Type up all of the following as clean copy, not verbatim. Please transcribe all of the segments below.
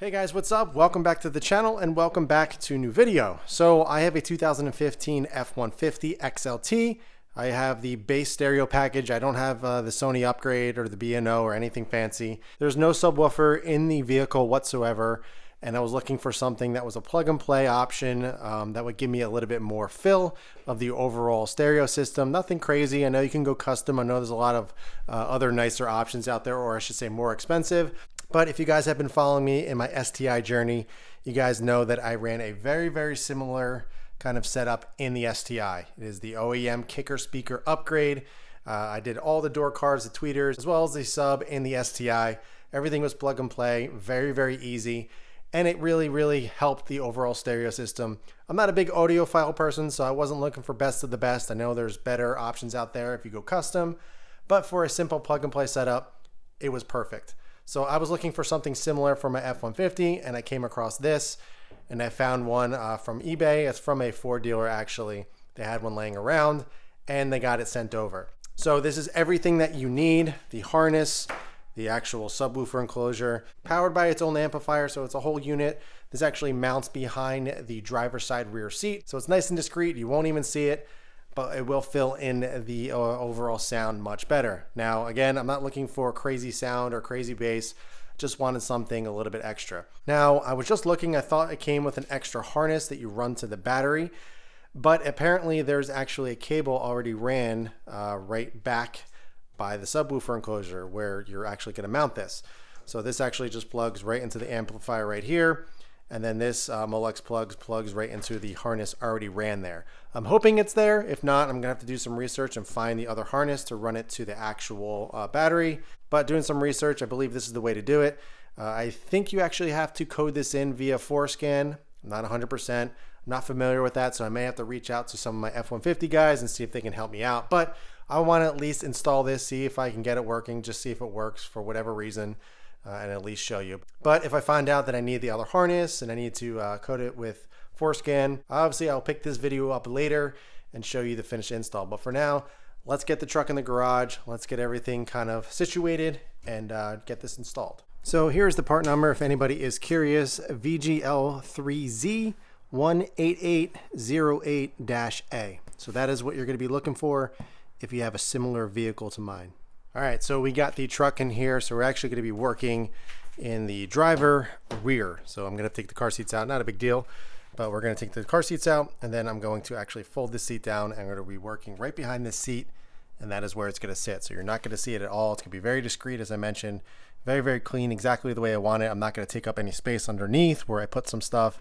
Hey guys, what's up? Welcome back to the channel and welcome back to a new video. So I have a 2015 F150 XLT. I have the base stereo package. I don't have the Sony upgrade or the B&O or anything fancy. There's no subwoofer in the vehicle whatsoever. And I was looking for something that was a plug and play option that would give me a little bit more fill of the overall stereo system. Nothing crazy. I know you can go custom. I know there's a lot of other nicer options out there, or I should say more expensive. But if you guys have been following me in my STI journey, you guys know that I ran a very similar kind of setup in the STI. It is the OEM kicker speaker upgrade. I did all the door cards, the tweeters, as well as the sub in the STI. Everything was plug and play, very easy. And it really helped the overall stereo system. I'm not a big audiophile person, so I wasn't looking for best of the best. I know there's better options out there if you go custom, but for a simple plug and play setup, it was perfect. So I was looking for something similar for my F150, and I came across this, and I found one from eBay. It's from a Ford dealer, actually. They had one laying around, and they got it sent over. So this is everything that you need: the harness, the actual subwoofer enclosure, powered by its own amplifier, so it's a whole unit. This actually mounts behind the driver's side rear seat, so it's nice and discreet. You won't even see it, but it will fill in the overall sound much better. Now, again, I'm not looking for crazy sound or crazy bass, just wanted something a little bit extra. Now, I was just looking, I thought it came with an extra harness that you run to the battery, but apparently there's actually a cable already ran right back by the subwoofer enclosure where you're actually going to mount this. So this actually just plugs right into the amplifier right here, and then this Molex plugs right into the harness already ran there. I'm hoping it's there. If not, I'm gonna have to do some research and find the other harness to run it to the actual battery. But doing some research, I believe this is the way to do it. I think you actually have to code this in via ForeScan. I'm not 100%. I'm not familiar with that, so I may have to reach out to some of my F150 guys and see if they can help me out. But I want to at least install this, see if I can get it working, just see if it works for whatever reason, and at least show you. But if I find out that I need the other harness and I need to code it with ForeScan, obviously I'll pick this video up later and show you the finished install. But for now, let's get the truck in the garage. Let's get everything kind of situated and get this installed. So here's the part number if anybody is curious: VGL3Z18808-A. So that is what you're going to be looking for if you have a similar vehicle to mine. All right, so we got the truck in here. So we're actually going to be working in the driver rear. So I'm going to take the car seats out, not a big deal, but we're going to take the car seats out, and then I'm going to actually fold this seat down, and I'm going to be working right behind this seat, and that is where it's going to sit. So you're not going to see it at all. It's going to be very discreet, as I mentioned, very clean, exactly the way I want it. I'm not going to take up any space underneath where I put some stuff,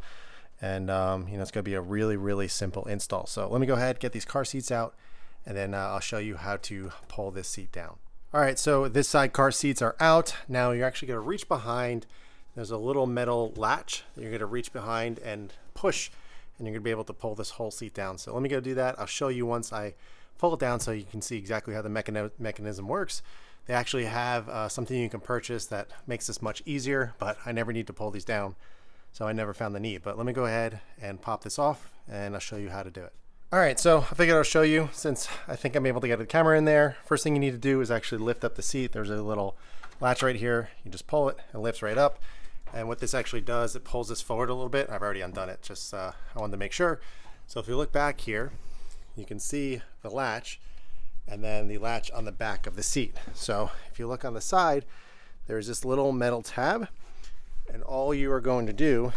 and it's going to be a really simple install. So let me go ahead, get these car seats out, and then I'll show you how to pull this seat down. All right, so this side car seats are out. Now you're actually going to reach behind. There's a little metal latch that you're going to reach behind and push, and you're going to be able to pull this whole seat down. So let me go do that. I'll show you once I pull it down so you can see exactly how the mechanism works. They actually have something you can purchase that makes this much easier, but I never need to pull these down, so I never found the need. But let me go ahead and pop this off, and I'll show you how to do it. All right, so I figured I'll show you, since I think I'm able to get the camera in there. First thing you need to do is actually lift up the seat. There's a little latch right here. You just pull it, it lifts right up. And what this actually does, it pulls this forward a little bit. I've already undone it, just I wanted to make sure. So if you look back here, you can see the latch and then the latch on the back of the seat. So if you look on the side, there's this little metal tab, and all you are going to do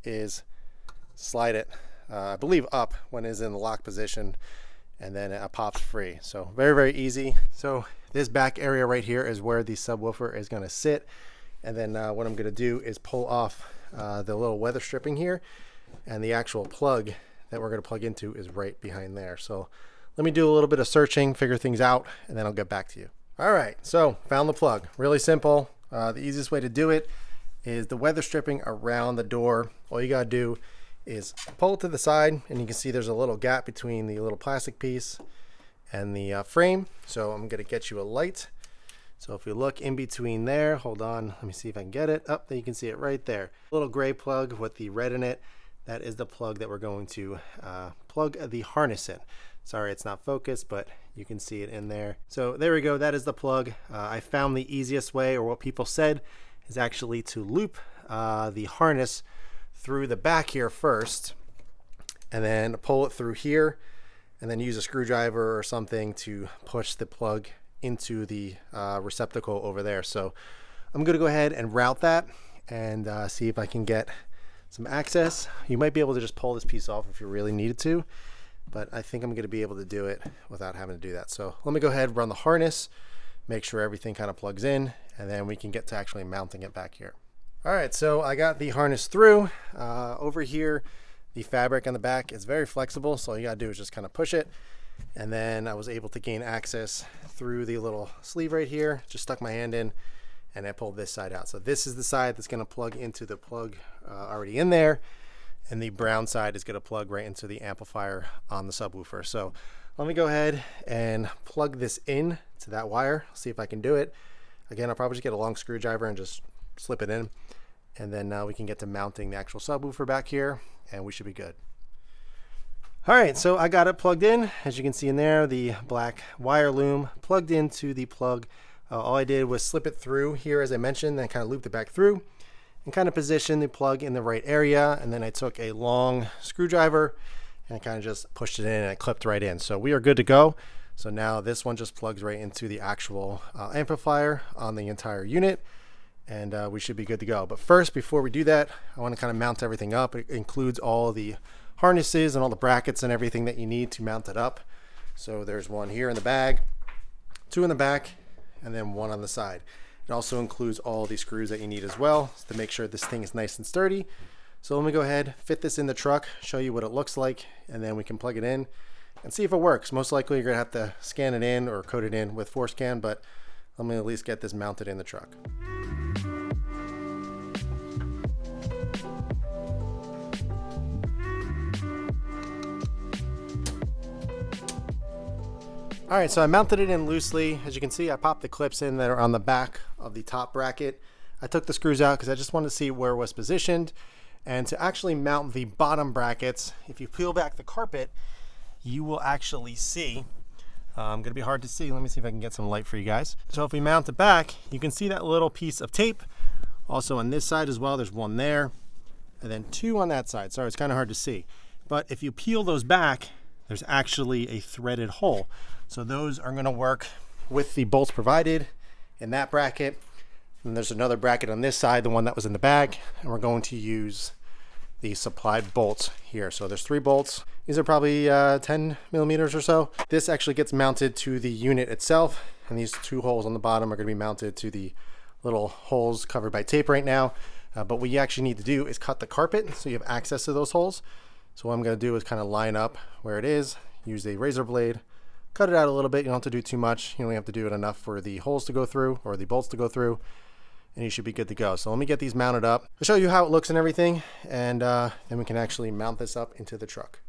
is slide it, I believe up when it's in the lock position, and then it pops free. So very easy. So this back area right here is where the subwoofer is going to sit. And then what I'm going to do is pull off the little weather stripping here, and the actual plug that we're going to plug into is right behind there. So let me do a little bit of searching, figure things out, and then I'll get back to you. All right, so found the plug. Really simple. The easiest way to do it is the weather stripping around the door. All you got to do is pull it to the side, and you can see there's a little gap between the little plastic piece and the frame. So I'm going to get you a light. So if you look in between there, hold on, let me see if I can get it up. There you can see it right there. Little gray plug with the red in it. That is the plug that we're going to plug the harness in. Sorry, it's not focused, but you can see it in there. So there we go. That is the plug. I found the easiest way, or what people said, is actually to loop the harness through the back here first, and then pull it through here, and then use a screwdriver or something to push the plug into the receptacle over there. So I'm going to go ahead and route that and see if I can get some access. You might be able to just pull this piece off if you really needed to, but I think I'm going to be able to do it without having to do that. So let me go ahead and run the harness, make sure everything kind of plugs in, and then we can get to actually mounting it back here. All right, so I got the harness through. Over here, the fabric on the back is very flexible, so all you gotta do is just kind of push it, and then I was able to gain access through the little sleeve right here. Just stuck my hand in, and I pulled this side out. So this is the side that's gonna plug into the plug already in there, and the brown side is gonna plug right into the amplifier on the subwoofer. So let me go ahead and plug this in to that wire, see if I can do it. Again, I'll probably just get a long screwdriver and just slip it in, and then we can get to mounting the actual subwoofer back here, and we should be good. All right, so I got it plugged in. As you can see in there, the black wire loom plugged into the plug. All I did was slip it through here, as I mentioned, then kind of looped it back through and kind of position the plug in the right area. And then I took a long screwdriver and kind of just pushed it in, and it clipped right in. So we are good to go. So now this one just plugs right into the actual amplifier on the entire unit, and we should be good to go. But first, before we do that, I want to kind of mount everything up. It includes all the harnesses and all the brackets and everything that you need to mount it up. So there's one here in the bag, two in the back, and then one on the side. It also includes all the screws that you need as well to make sure this thing is nice and sturdy. So let me go ahead, fit this in the truck, show you what it looks like, and then we can plug it in and see if it works. Most likely you're gonna have to scan it in or code it in with ForceScan, but let me at least get this mounted in the truck. All right, so I mounted it in loosely. As you can see, I popped the clips in that are on the back of the top bracket. I took the screws out because I just wanted to see where it was positioned. And to actually mount the bottom brackets, if you peel back the carpet, you will actually see, gonna be hard to see. Let me see if I can get some light for you guys. So if we mount it back, you can see that little piece of tape. Also on this side as well, there's one there, and then two on that side. Sorry, it's kind of hard to see. But if you peel those back, there's actually a threaded hole. So those are gonna work with the bolts provided in that bracket. And there's another bracket on this side, the one that was in the bag, and we're going to use the supplied bolts here. So there's 3 bolts. These are probably 10 millimeters or so. This actually gets mounted to the unit itself, and these 2 holes on the bottom are gonna be mounted to the little holes covered by tape right now. But what you actually need to do is cut the carpet so you have access to those holes. So what I'm gonna do is kind of line up where it is, use a razor blade, cut it out a little bit. You don't have to do too much. You only have to do it enough for the holes to go through, or the bolts to go through, and you should be good to go. So let me get these mounted up. I'll show you how it looks and everything, and then we can actually mount this up into the truck.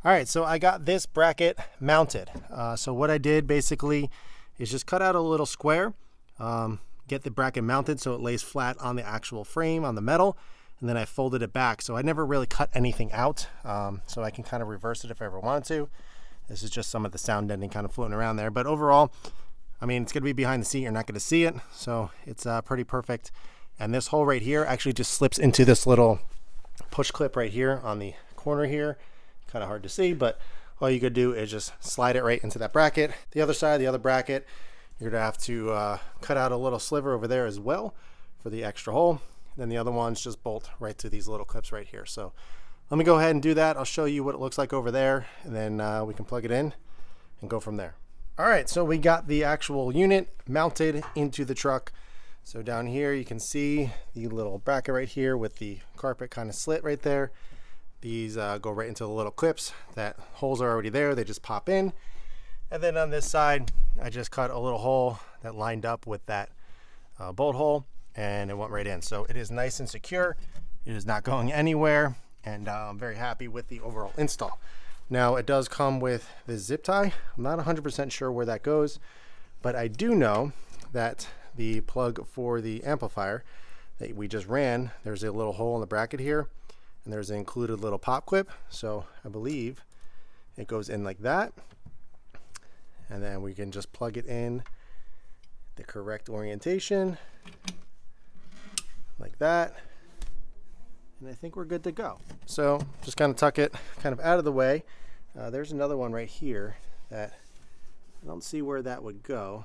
All right, so I got this bracket mounted. So what I did basically is just cut out a little square, get the bracket mounted so it lays flat on the actual frame, on the metal, and then I folded it back. So I never really cut anything out, so I can kind of reverse it if I ever wanted to. This is just some of the sound deadening kind of floating around there. But overall, I mean, it's gonna be behind the seat. You're not gonna see it. So it's pretty perfect. And this hole right here actually just slips into this little push clip right here on the corner here. Kind of hard to see, but all you could do is just slide it right into that bracket. The other side, the other bracket, you're gonna have to cut out a little sliver over there as well for the extra hole. Then the other ones just bolt right to these little clips right here. So let me go ahead and do that. I'll show you what it looks like over there, and then we can plug it in and go from there. All right, so we got the actual unit mounted into the truck. So down here you can see the little bracket right here with the carpet kind of slit right there. These go right into the little clips. That holes are already there, they just pop in. And then on this side, I just cut a little hole that lined up with that bolt hole, and it went right in. So it is nice and secure. It is not going anywhere, and I'm very happy with the overall install. Now it does come with the zip tie. I'm not 100% sure where that goes, but I do know that the plug for the amplifier that we just ran, there's a little hole in the bracket here, and there's an included little pop clip. So I believe it goes in like that, and then we can just plug it in the correct orientation like that, and I think we're good to go. So just kind of tuck it kind of out of the way. There's another one right here that I don't see where that would go,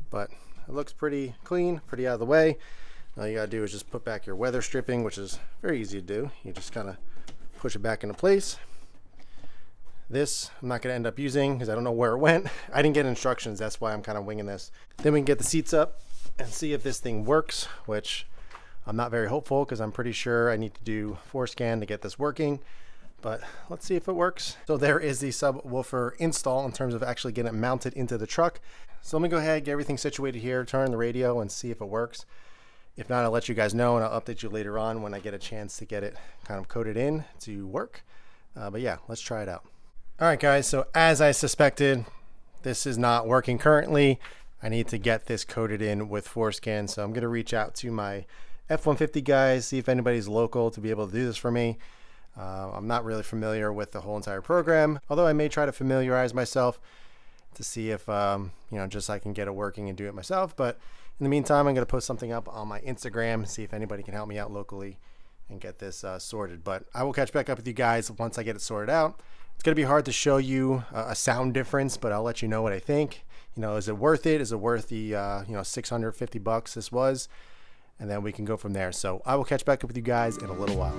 but it looks pretty clean, pretty out of the way. All you gotta do is just put back your weather stripping, which is very easy to do. You just kind of push it back into place. This I'm not gonna end up using because I don't know where it went. I didn't get instructions, that's why I'm kind of winging this. Then we can get the seats up and see if this thing works, which I'm not very hopeful because I'm pretty sure I need to do FORScan to get this working. But let's see if it works. So there is the subwoofer install in terms of actually getting it mounted into the truck. So let me go ahead, get everything situated here, turn the radio and see if it works. If not, I'll let you guys know and I'll update you later on when I get a chance to get it kind of coded in to work. But yeah, let's try it out. All right, guys, so as I suspected, this is not working currently. I need to get this coded in with FORScan. So I'm gonna reach out to my F150 guys, see if anybody's local to be able to do this for me. I'm not really familiar with the whole entire program, although I may try to familiarize myself to see if, just so I can get it working and do it myself. But in the meantime, I'm going to post something up on my Instagram, see if anybody can help me out locally and get this sorted. But I will catch back up with you guys once I get it sorted out. It's going to be hard to show you a sound difference, but I'll let you know what I think. Is it worth it? Is it worth the, $650 this was? And then we can go from there. So I will catch back up with you guys in a little while.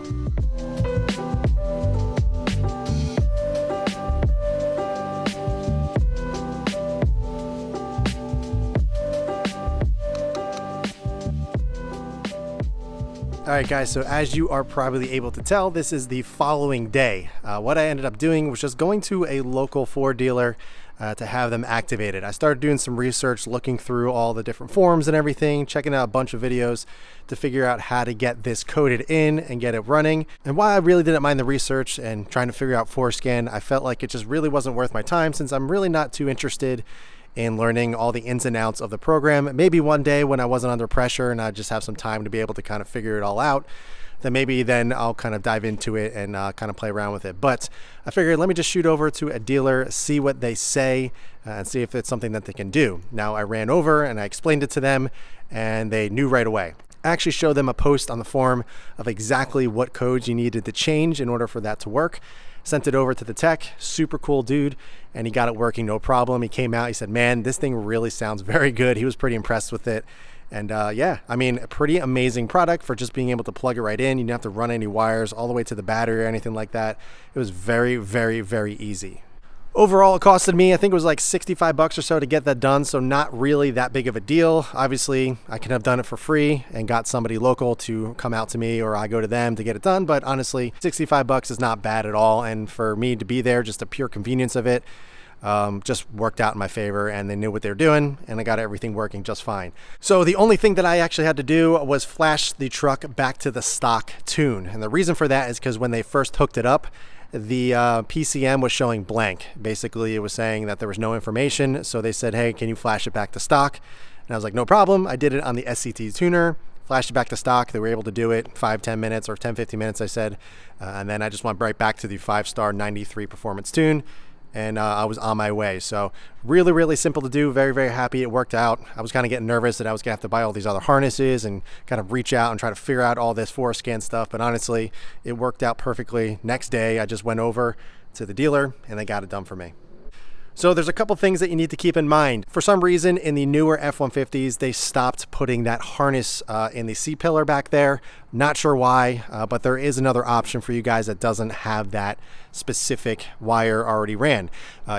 All right, guys, so as you are probably able to tell, this is the following day. What I ended up doing was just going to a local Ford dealer to have them activated. I started doing some research, looking through all the different forums and everything, checking out a bunch of videos to figure out how to get this coded in and get it running. And while I really didn't mind the research and trying to figure out FORScan, I felt like it just really wasn't worth my time since I'm really not too interested in learning all the ins and outs of the program. Maybe one day when I wasn't under pressure and I just have some time to be able to kind of figure it all out, then I'll kind of dive into it and kind of play around with it. But I figured let me just shoot over to a dealer, see what they say, and see if it's something that they can do. Now I ran over and I explained it to them and they knew right away. I actually showed them a post on the forum of exactly what codes you needed to change in order for that to work. Sent it over to the tech, super cool dude, and he got it working no problem. He came out, he said, man, this thing really sounds very good. He was pretty impressed with it. And yeah, I mean, a pretty amazing product for just being able to plug it right in. You didn't have to run any wires all the way to the battery or anything like that. It was very, very, very easy. Overall, it costed me, I think it was like $65 or so to get that done, so not really that big of a deal. Obviously, I could have done it for free and got somebody local to come out to me or I go to them to get it done, but honestly, $65 is not bad at all, and for me to be there, just the pure convenience of it, just worked out in my favor, and they knew what they were doing, and I got everything working just fine. So the only thing that I actually had to do was flash the truck back to the stock tune, and the reason for that is because when they first hooked it up, the PCM was showing blank. Basically, it was saying that there was no information. So they said, hey, can you flash it back to stock? And I was like, no problem. I did it on the SCT tuner, flashed it back to stock. They were able to do it 5-10 minutes or 10-15 minutes, I said. And then I just went right back to the 5-star 93 performance tune. And I was on my way. So really, really simple to do. Very, very happy it worked out. I was kind of getting nervous that I was gonna have to buy all these other harnesses and kind of reach out and try to figure out all this FORScan stuff. But honestly, it worked out perfectly. Next day, I just went over to the dealer and they got it done for me. So there's a couple things that you need to keep in mind. For some reason, in the newer F-150s, they stopped putting that harness in the C-pillar back there. Not sure why, but there is another option for you guys that doesn't have that specific wire already ran.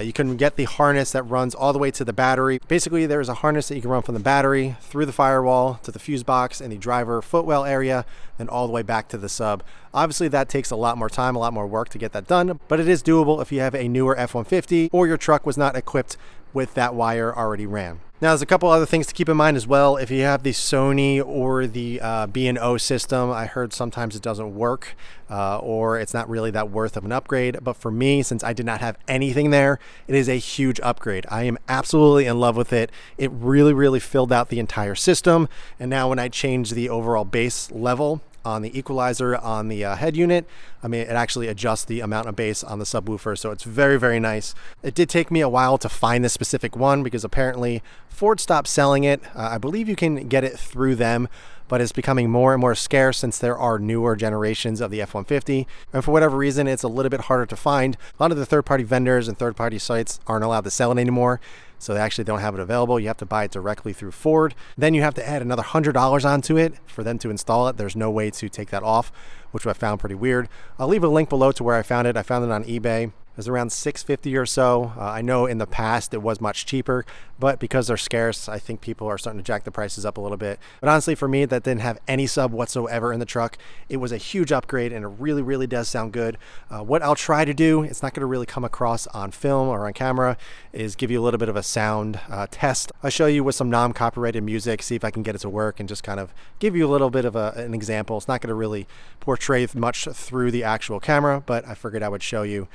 You can get the harness that runs all the way to the battery. Basically, there's a harness that you can run from the battery through the firewall to the fuse box and the driver footwell area, then all the way back to the sub. Obviously, that takes a lot more time, a lot more work to get that done, but it is doable if you have a newer F-150 or your truck was not equipped with that wire already ran. Now, there's a couple other things to keep in mind as well. If you have the Sony or the B&O system, I heard sometimes it doesn't work or it's not really that worth of an upgrade. But for me, since I did not have anything there, it is a huge upgrade. I am absolutely in love with it. It really, really filled out the entire system. And now when I change the overall base level, on the equalizer on the head unit. I mean, it actually adjusts the amount of bass on the subwoofer, so it's very, very nice. It did take me a while to find this specific one because apparently Ford stopped selling it. I believe you can get it through them, but it's becoming more and more scarce since there are newer generations of the F-150. And for whatever reason, it's a little bit harder to find. A lot of the third-party vendors and third-party sites aren't allowed to sell it anymore, so they actually don't have it available. You have to buy it directly through Ford. Then you have to add another $100 onto it for them to install it. There's no way to take that off, which I found pretty weird. I'll leave a link below to where I found it. I found it on eBay. It was around $650 or so. I know in the past it was much cheaper, but because they're scarce, I think people are starting to jack the prices up a little bit. But honestly, for me, that didn't have any sub whatsoever in the truck. It was a huge upgrade, and it really, really does sound good. What I'll try to do, it's not going to really come across on film or on camera, is give you a little bit of a sound test. I'll show you with some non-copyrighted music, see if I can get it to work, and just kind of give you a little bit of an example. It's not going to really portray much through the actual camera, but I figured I would show you.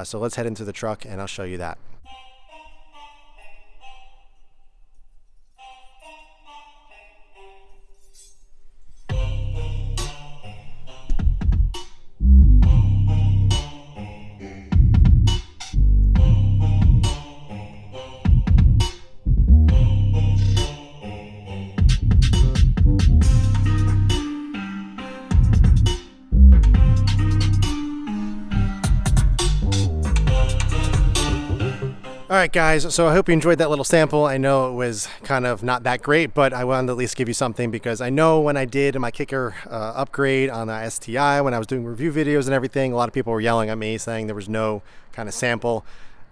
So let's head into the truck and I'll show you that. All right, guys, so I hope you enjoyed that little sample. I know it was kind of not that great, but I wanted to at least give you something because I know when I did my kicker upgrade on the STI, when I was doing review videos and everything, a lot of people were yelling at me saying there was no kind of sample.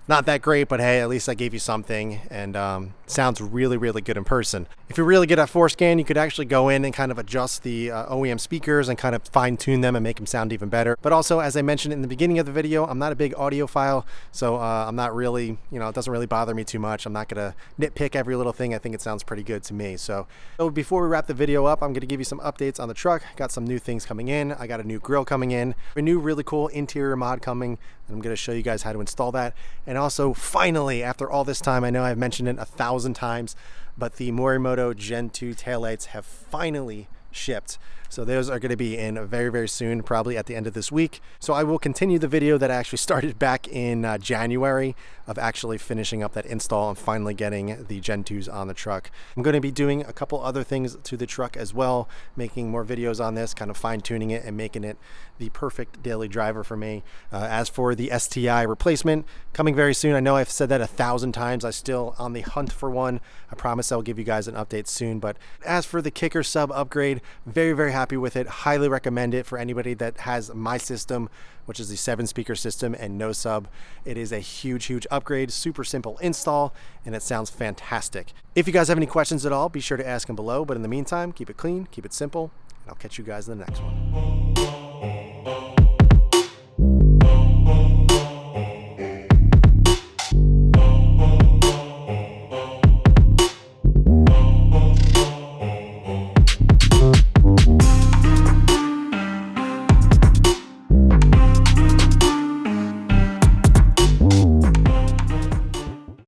Not that great, but hey, at least I gave you something, and sounds really, really good in person. If you're really good at Forescan, you could actually go in and kind of adjust the OEM speakers and kind of fine tune them and make them sound even better. But also, as I mentioned in the beginning of the video, I'm not a big audiophile, so I'm not really, it doesn't really bother me too much. I'm not gonna nitpick every little thing. I think it sounds pretty good to me. So before we wrap the video up, I'm gonna give you some updates on the truck. Got some new things coming in. I got a new grill coming in, a new really cool interior mod coming, and I'm gonna show you guys how to install that. And also, finally, after all this time, I know I've mentioned it 1,000 times, but the Morimoto Gen 2 taillights have finally shipped. So those are going to be in very, very soon, probably at the end of this week. So I will continue the video that I actually started back in January of actually finishing up that install and finally getting the Gen 2s on the truck. I'm going to be doing a couple other things to the truck as well, making more videos on this, kind of fine tuning it and making it the perfect daily driver for me. As for the STI replacement, coming very soon. I know I've said that 1,000 times. I'm still on the hunt for one. I promise I'll give you guys an update soon. But as for the kicker sub upgrade, very, very happy with it. Highly recommend it for anybody that has my system, which is the 7-speaker system and no sub. It is a huge, huge upgrade, super simple install, and it sounds fantastic. If you guys have any questions at all, be sure to ask them below. But in the meantime, keep it clean, keep it simple, and I'll catch you guys in the next one.